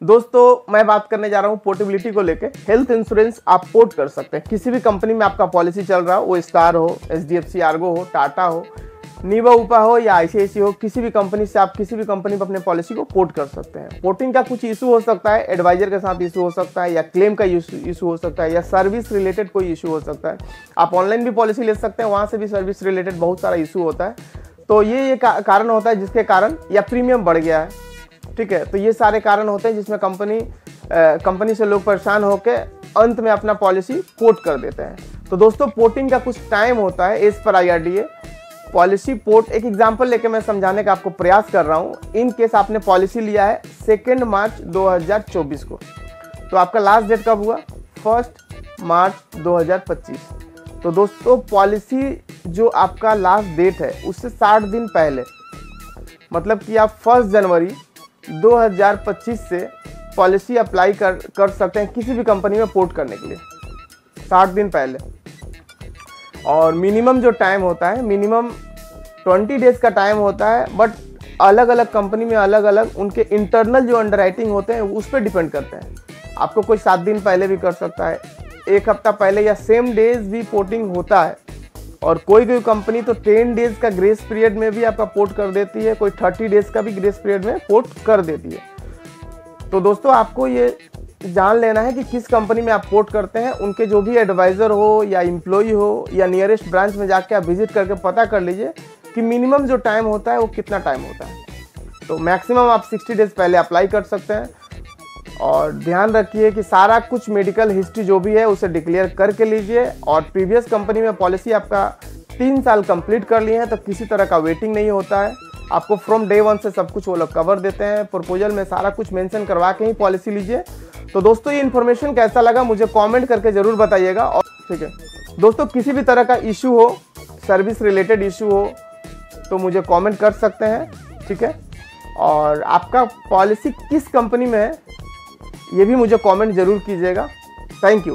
दोस्तों मैं बात करने जा रहा हूँ पोर्टेबिलिटी को लेके। हेल्थ इंश्योरेंस आप पोर्ट कर सकते हैं। किसी भी कंपनी में आपका पॉलिसी चल रहा हो, वो स्टार हो, HDFC आर्गो हो, टाटा हो, नीवा उपा हो या ICICI हो, किसी भी कंपनी से आप किसी भी कंपनी पर अपने पॉलिसी को पोर्ट कर सकते हैं। पोर्टिंग का कुछ इशू हो सकता है, एडवाइजर के साथ इशू हो सकता है, या क्लेम का इशू हो सकता है, या सर्विस रिलेटेड कोई इशू हो सकता है। आप ऑनलाइन भी पॉलिसी ले सकते हैं, वहाँ से भी सर्विस रिलेटेड बहुत सारा इशू होता है। तो ये कारण होता है जिसके कारण, या प्रीमियम बढ़ गया है, ठीक है। तो ये सारे कारण होते हैं जिसमें कंपनी से लोग परेशान होकर अंत में अपना पॉलिसी पोर्ट कर देते हैं। तो दोस्तों पोर्टिंग का कुछ टाइम होता है as per IRDA। Policy port, एक एग्जांपल लेके मैं समझाने का आपको प्रयास कर रहा हूँ। इन केस आपने पॉलिसी लिया है 2 मार्च 2024 को, तो आपका लास्ट डेट कब हुआ? 1 मार्च 2025। तो दोस्तों पॉलिसी जो आपका लास्ट डेट है उससे 60 दिन पहले, मतलब कि आप 1 जनवरी 2025 से पॉलिसी अप्लाई कर सकते हैं किसी भी कंपनी में पोर्ट करने के लिए, 60 दिन पहले। और मिनिमम जो टाइम होता है, मिनिमम 20 डेज का टाइम होता है, बट अलग अलग कंपनी में अलग अलग उनके इंटरनल जो अंडरराइटिंग होते हैं उस पर डिपेंड करते हैं। आपको कोई 7 दिन पहले भी कर सकता है, 1 हफ्ता पहले, या सेम डेज भी पोर्टिंग होता है। और कोई कंपनी तो 10 डेज का ग्रेस पीरियड में भी आपका पोर्ट कर देती है, कोई 30 डेज का भी ग्रेस पीरियड में पोर्ट कर देती है। तो दोस्तों आपको ये जान लेना है कि किस कंपनी में आप पोर्ट करते हैं। उनके जो भी एडवाइज़र हो या एम्प्लॉई हो, या नियरेस्ट ब्रांच में जाके आप विजिट करके पता कर लीजिए कि मिनिमम जो टाइम होता है वो कितना टाइम होता है। तो मैक्सिमम आप 60 डेज पहले अप्लाई कर सकते हैं। और ध्यान रखिए कि सारा कुछ मेडिकल हिस्ट्री जो भी है उसे डिक्लेयर करके लीजिए। और प्रीवियस कंपनी में पॉलिसी आपका 3 साल कंप्लीट कर लिए हैं तो किसी तरह का वेटिंग नहीं होता है। आपको फ्रॉम डे 1 से सब कुछ वो लोग कवर देते हैं। प्रपोजल में सारा कुछ मेंशन करवा के ही पॉलिसी लीजिए। तो दोस्तों ये इन्फॉर्मेशन कैसा लगा मुझे कमेंट करके ज़रूर बताइएगा। और ठीक है दोस्तों, किसी भी तरह का इशू हो, सर्विस रिलेटेड इशू हो, तो मुझे कमेंट कर सकते हैं, ठीक है। और आपका पॉलिसी किस कंपनी में है ये भी मुझे कमेंट ज़रूर कीजिएगा। Thank you.